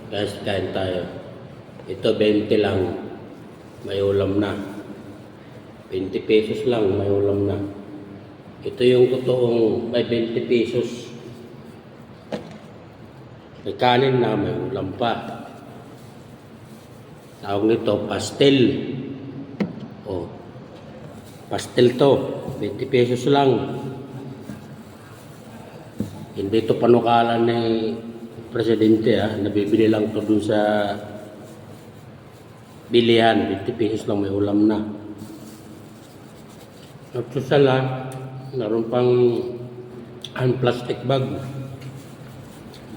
Guys, kain tayo. Ito 20 lang. May ulam na. 20 pesos lang, may ulam na. Ito yung totoong may 20 pesos. May kanin na, may ulam pa. Tawag nito, pastel. Oh, pastel to. 20 pesos lang. Hindi ito panukalan ni Presidente, nabibili lang to dun sa bilihan. 20 pesos lang, may ulam na. At sa sala, naroon pang plastic bag.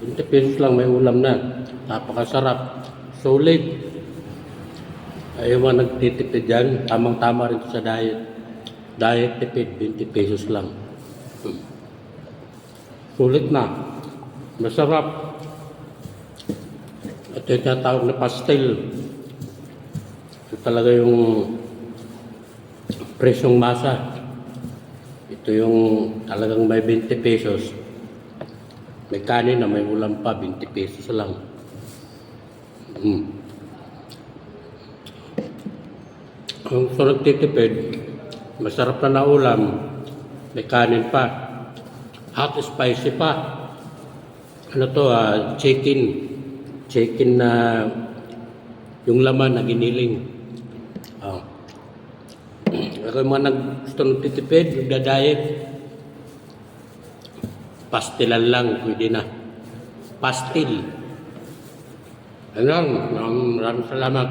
20 pesos lang, may ulam na. Napakasarap. Solid. Ayaw mga nagtitipid dyan. Tamang-tama rin sa diet. Diet tipid, 20 pesos lang. Sulit na. Masarap. Ito yung tinatawag na pastel. Ito talaga yung presyong masa. Ito yung talagang may 20 pesos. May kanin na may ulam pa, 20 pesos lang. Kung gusto nagtitipid, masarap na ulam, may kanin pa. Hot spicy pa. Ano to, chicken. Chicken na yung laman na giniling. Kung mga gusto nagtitipid, nagda-diet, pastilan lang, pwede na. Pastil. Ano, maraming salamat.